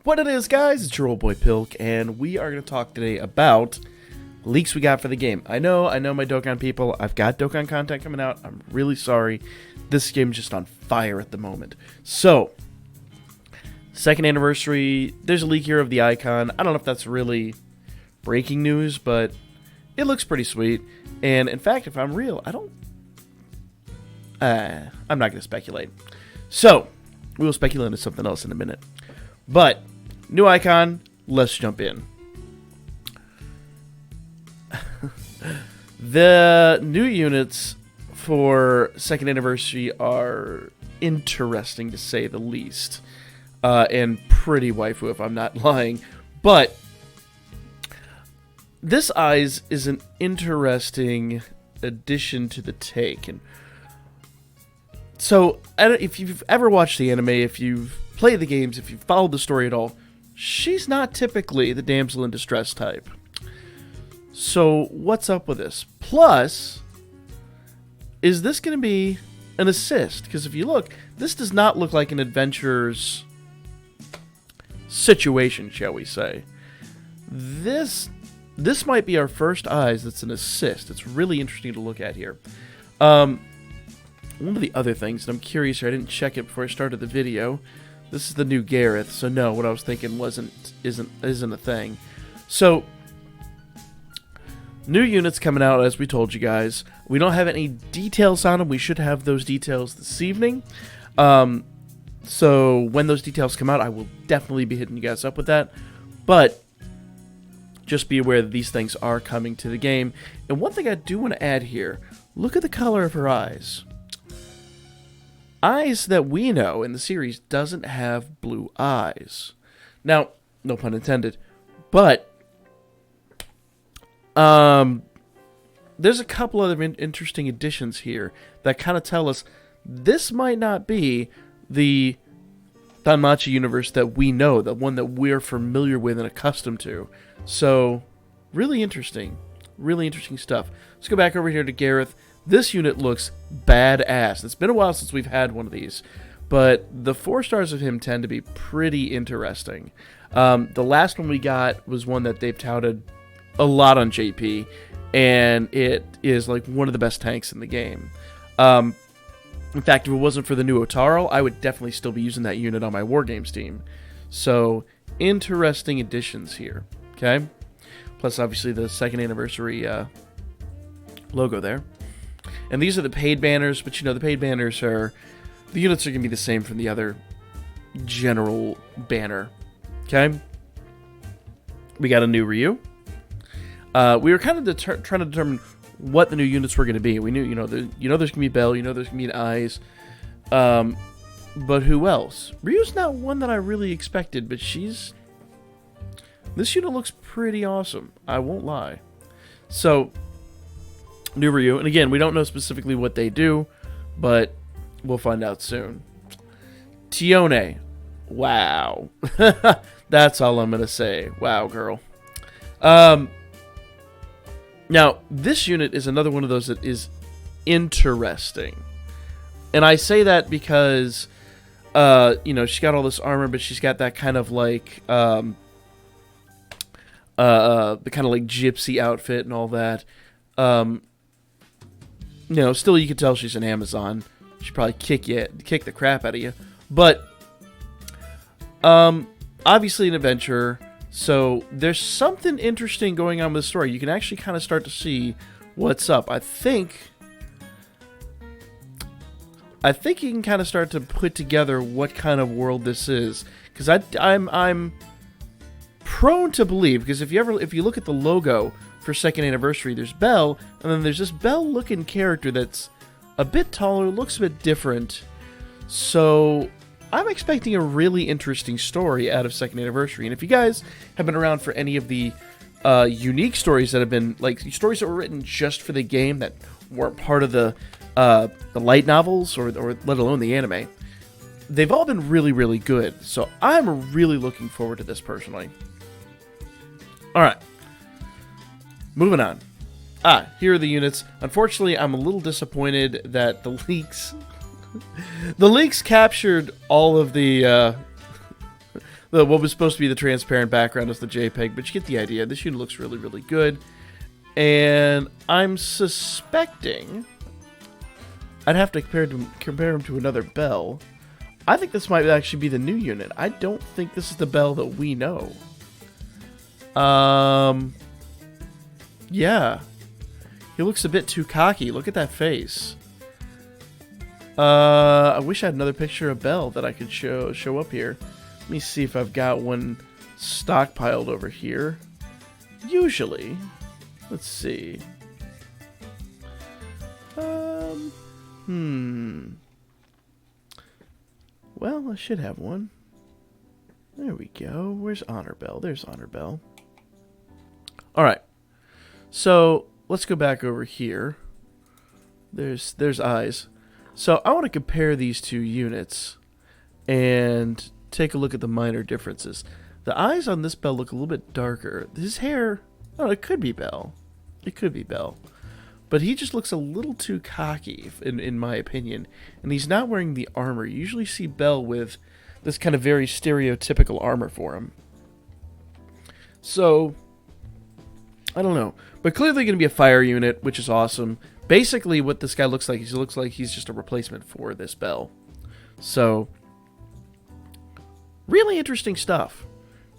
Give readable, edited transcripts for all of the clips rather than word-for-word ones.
What it is, guys, it's your old boy Pilk, and we are going to talk today about leaks we got for the game. I know my Dokkan people, I've got Dokkan content coming out, I'm really sorry. This game's just on fire at the moment. So, second anniversary, there's a leak here of the icon. I don't know if that's really breaking news, but it looks pretty sweet. And in fact, if I'm real, I'm not going to speculate. So, we will speculate into something else in a minute. But, new icon, let's jump in. The new units for second anniversary are interesting to say the least. And pretty waifu if I'm not lying. But, this Eyes is an interesting addition to the take. And so, if you've ever watched the anime, if you've played the games, if you've followed the story at all, she's not typically the damsel in distress type. So, what's up with this? Plus, is this going to be an assist? Because if you look, this does not look like an adventurer's situation, shall we say. This might be our first Eyes that's an assist. It's really interesting to look at here. One of the other things, and I'm curious here, I didn't check it before I started the video. This is the new Gareth, so no, what I was thinking isn't a thing. So, new units coming out, as we told you guys. We don't have any details on them. We should have those details this evening. So, when those details come out, I will definitely be hitting you guys up with that. But, just be aware that these things are coming to the game. And one thing I do want to add here, look at the color of her eyes. Eyes that we know in the series doesn't have blue eyes. Now, no pun intended, but there's a couple other interesting additions here that kind of tell us this might not be the DanMachi universe that we know, the one that we're familiar with and accustomed to. So, really interesting stuff. Let's go back over here to Gareth. This unit looks badass. It's been a while since we've had one of these, but the 4 stars of him tend to be pretty interesting. The last one we got was one that they've touted a lot on JP, and it is like one of the best tanks in the game. In fact, if it wasn't for the new Otaro, I would definitely still be using that unit on my Wargames team. So, interesting additions here, okay? Plus, obviously, the second anniversary logo there. And these are the paid banners, but you know, the paid banners are... The units are going to be the same from the other general banner. Okay? We got a new Ryu. We were kind of trying to determine what the new units were going to be. We knew, there's going to be Bell, there's going to be an Eyes. But who else? Ryu's not one that I really expected, but she's... This unit looks pretty awesome. I won't lie. So... New Ryu, and again, we don't know specifically what they do, but we'll find out soon. Tione, wow. That's all I'm going to say. Wow, girl. Now, this unit is another one of those that is interesting. And I say that because, she's got all this armor, but she's got that kind of like, the kind of like gypsy outfit and all that. Still you can tell she's an Amazon. She'd probably kick the crap out of you. But, obviously an adventurer, so there's something interesting going on with the story. You can actually kind of start to see what's up. I think you can kind of start to put together what kind of world this is. Because I'm prone to believe, because if you look at the logo for second anniversary, there's Belle, and then there's this Belle-looking character that's a bit taller, looks a bit different. So, I'm expecting a really interesting story out of second anniversary. And if you guys have been around for any of the unique stories that have been, like, stories that were written just for the game that weren't part of the light novels, or let alone the anime, they've all been really, really good. So, I'm really looking forward to this personally. Alright. Moving on. Here are the units. Unfortunately, I'm a little disappointed that the leaks captured all of the what was supposed to be the transparent background is the JPEG, but you get the idea. This unit looks really, really good. And I'm suspecting I'd have to compare him to another Bell. I think this might actually be the new unit. I don't think this is the Bell that we know. Yeah. He looks a bit too cocky. Look at that face. I wish I had another picture of Bell that I could show up here. Let me see if I've got one stockpiled over here. Usually. Let's see. Well, I should have one. There we go. Where's Honor Bell? There's Honor Bell. Alright. So, let's go back over here. There's eyes. So, I want to compare these two units and take a look at the minor differences. The eyes on this Bell look a little bit darker. His hair, oh, it could be Bell. It could be Bell. But he just looks a little too cocky, in my opinion. And he's not wearing the armor. You usually see Bell with this kind of very stereotypical armor for him. So, I don't know. But clearly going to be a fire unit, which is awesome. Basically, what this guy looks like, he looks like he's just a replacement for this Bell. So, really interesting stuff.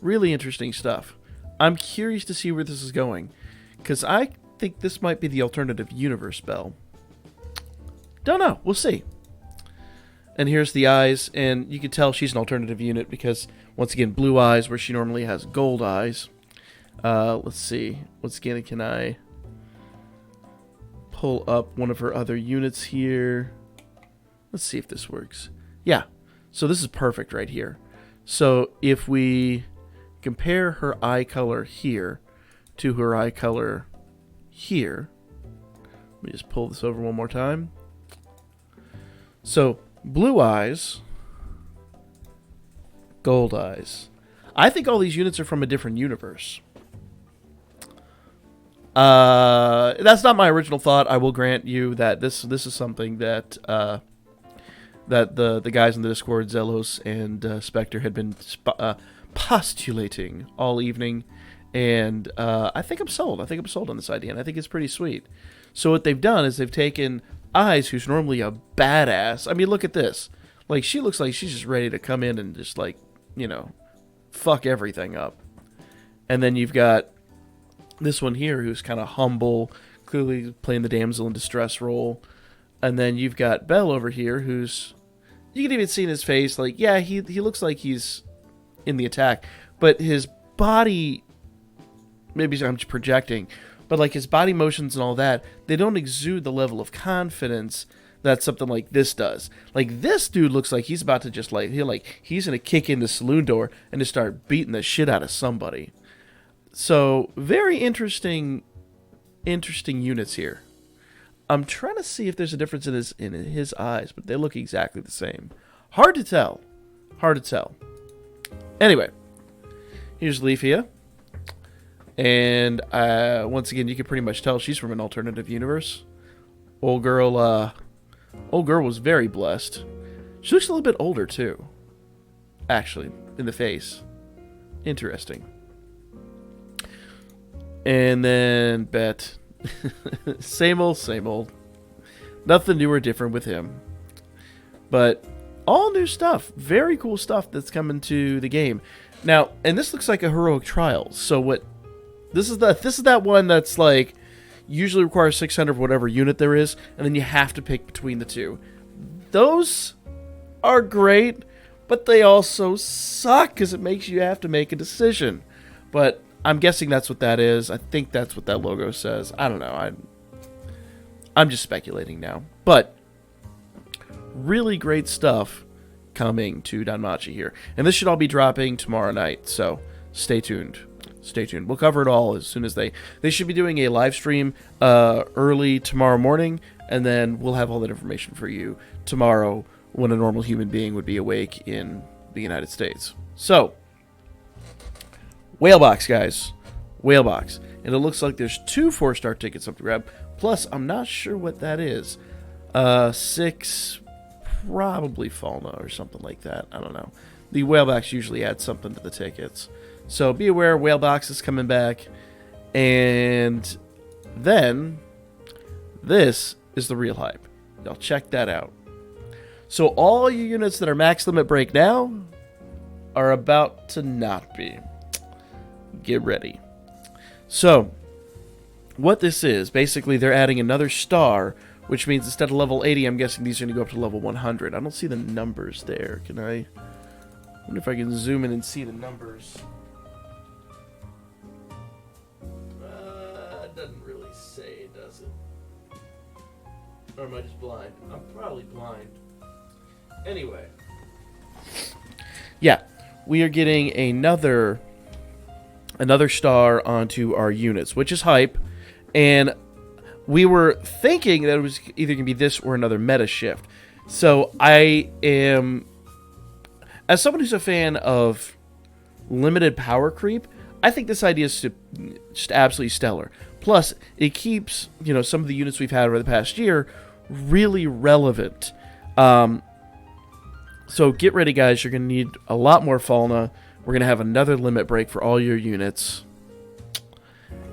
Really interesting stuff. I'm curious to see where this is going. Because I think this might be the alternative universe Bell. Don't know. We'll see. And here's the eyes. And you can tell she's an alternative unit because, once again, blue eyes where she normally has gold eyes. Let's see. Once again, can I pull up one of her other units here? Let's see if this works. Yeah. So this is perfect right here. So if we compare her eye color here to her eye color here. Let me just pull this over one more time. So, blue eyes, gold eyes. I think all these units are from a different universe. That's not my original thought. I will grant you that this is something that that the guys in the Discord, Zelos and Spectre, had been postulating all evening. And I think I'm sold. I think I'm sold on this idea, and I think it's pretty sweet. So what they've done is they've taken Eyes, who's normally a badass. I mean, look at this. Like, she looks like she's just ready to come in and just, like, you know, fuck everything up. And then you've got this one here who's kind of humble, clearly playing the damsel in distress role. And then you've got Bell over here who's... You can even see in his face, like, yeah, he looks like he's in the attack. But his body... Maybe I'm just projecting, but like his body motions and all that, they don't exude the level of confidence that something like this does. Like, this dude looks like he's about to just he's gonna kick in the saloon door and just start beating the shit out of somebody. So very interesting units here. I'm trying to see if there's a difference in his eyes, but they look exactly the same. Hard to tell. Anyway, here's Leafia. And once again, you can pretty much tell she's from an alternative universe. Old girl was very blessed. She looks a little bit older too, actually, in the face. Interesting. And then Bet, same old. Nothing new or different with him. But all new stuff, very cool stuff that's coming to the game now. And this looks like a heroic trials. So what? This is that one that's like usually requires 600 whatever unit there is, and then you have to pick between the two. Those are great, but they also suck because it makes you have to make a decision. But I'm guessing that's what that is. I think that's what that logo says. I don't know. I'm just speculating now. But really great stuff coming to DanMachi here, and this should all be dropping tomorrow night. So stay tuned. We'll cover it all as soon as they should be doing a live stream early tomorrow morning, and then we'll have all that information for you tomorrow when a normal human being would be awake in the United States. So, Whalebox, guys. Whalebox. And it looks like there's 2 4-star tickets up to grab. Plus, I'm not sure what that is. 6, probably Falna or something like that. I don't know. the whale box usually adds something to the tickets. So be aware, whale box is coming back. And then this is the real hype. Y'all check that out. So all your units that are max limit break now are about to not be. Get ready. So what this is, basically they're adding another star, which means instead of level 80, I'm guessing these are going to go up to level 100. I don't see the numbers there. Can I wonder if I can zoom in and see the numbers? It doesn't really say, does it? Or am I just blind? I'm probably blind. Anyway. Yeah, we are getting another star onto our units, which is hype. And we were thinking that it was either going to be this or another meta shift. So I am, as someone who's a fan of limited power creep, I think this idea is just absolutely stellar. Plus, it keeps, some of the units we've had over the past year really relevant. So get ready, guys. You're going to need a lot more Fauna. We're going to have another limit break for all your units.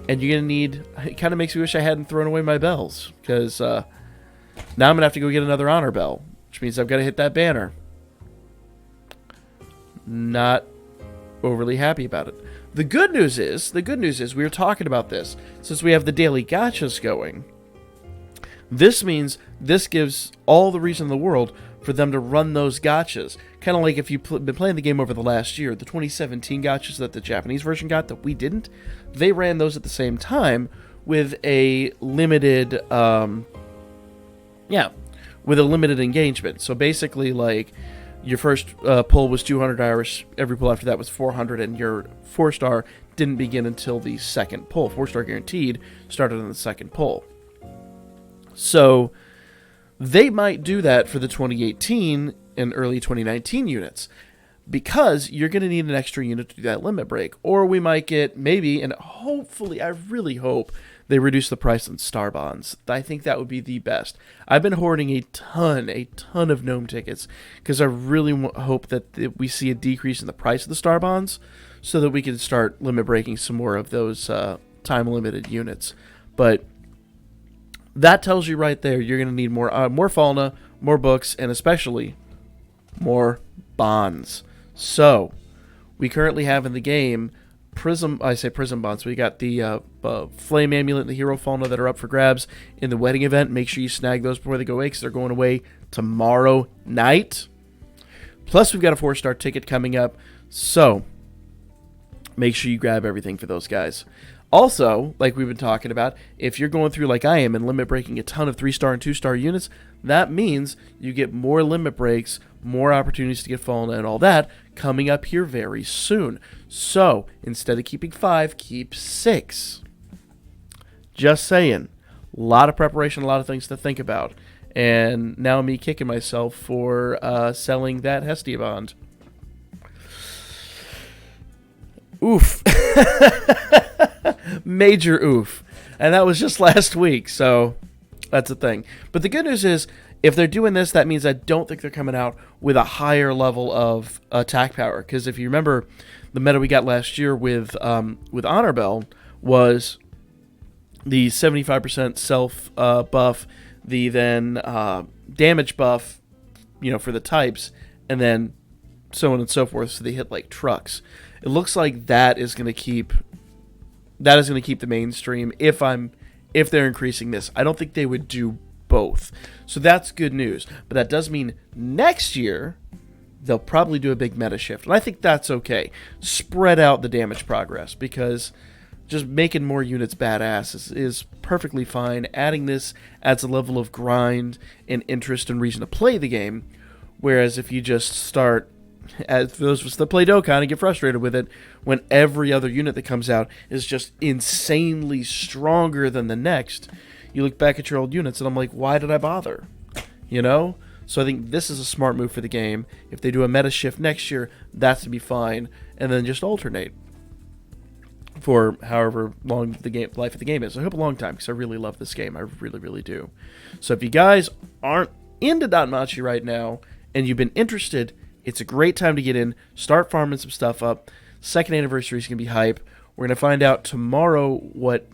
And you're going to need... It kind of makes me wish I hadn't thrown away my bells. Because now I'm going to have to go get another honor bell. Which means I've got to hit that banner. Not overly happy about it. The good news is we were talking about this. Since we have the daily gachas going, this means this gives all the reason in the world for them to run those gachas. Kind of like if you've been playing the game over the last year, the 2017 gachas that the Japanese version got that we didn't, they ran those at the same time with a limited, with a limited engagement. So basically, like, your first pull was 200 Irish, every pull after that was 400, and your 4-star didn't begin until the second pull. 4-star guaranteed started on the second pull. So they might do that for the 2018 and early 2019 units, because you're going to need an extra unit to do that limit break. Or we might get, maybe, and hopefully, I really hope, they reduce the price on star bonds. I think that would be the best. I've been hoarding a ton of gnome tickets, because I really hope that we see a decrease in the price of the star bonds, so that we can start limit breaking some more of those time-limited units. But that tells you right there, you're going to need more fauna, more books, and especially more bonds. So, we currently have in the game prism bonds. We got the flame amulet and the hero fauna that are up for grabs in the wedding event. Make sure you snag those before they go away, because they're going away tomorrow night. Plus, we've got a 4-star ticket coming up. So, make sure you grab everything for those guys. Also, like we've been talking about, if you're going through like I am and limit breaking a ton of 3-star and 2-star units, that means you get more limit breaks, more opportunities to get fallen and all that coming up here very soon. So, instead of keeping 5, keep 6. Just saying. A lot of preparation, a lot of things to think about. And now me kicking myself for selling that Hestia bond. Oof. Major oof. And that was just last week, so that's the thing. But the good news is, if they're doing this, that means I don't think they're coming out with a higher level of attack power. Because if you remember, the meta we got last year with Honor Bell was the 75% self buff, the then damage buff, for the types, and then so on and so forth. So they hit like trucks. It looks like that is going to keep the mainstream if they're increasing this. I don't think they would do both. So that's good news. But that does mean next year they'll probably do a big meta shift. And I think that's okay. Spread out the damage progress, because just making more units badass is perfectly fine. Adding this adds a level of grind and interest and reason to play the game. Whereas if you just start, as for those of us that play Dokkan and get frustrated with it, when every other unit that comes out is just insanely stronger than the next, you look back at your old units and I'm like, why did I bother? So I think this is a smart move for the game. If they do a meta shift next year, that's to be fine, and then just alternate for however long the life of the game is. I hope a long time, because I really love this game. I really, really do. So if you guys aren't into DanMachi right now and you've been interested, It's a great time to get in, start farming some stuff up. Second anniversary is going to be hype. We're going to find out tomorrow what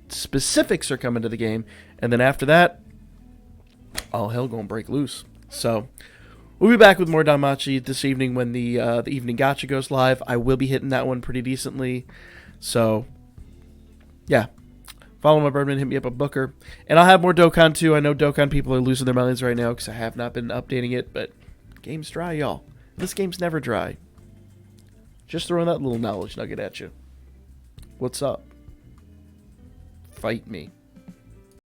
specifics are coming to the game, and then after that, all hell going to break loose. So we'll be back with more DanMachi this evening when the evening gacha goes live. I will be hitting that one pretty decently. So, yeah. Follow my Birdman, hit me up a Booker. And I'll have more Dokkan too. I know Dokkan people are losing their minds right now because I have not been updating it, but game's dry, y'all. This game's never dry. Just throwing that little knowledge nugget at you. What's up? Fight me.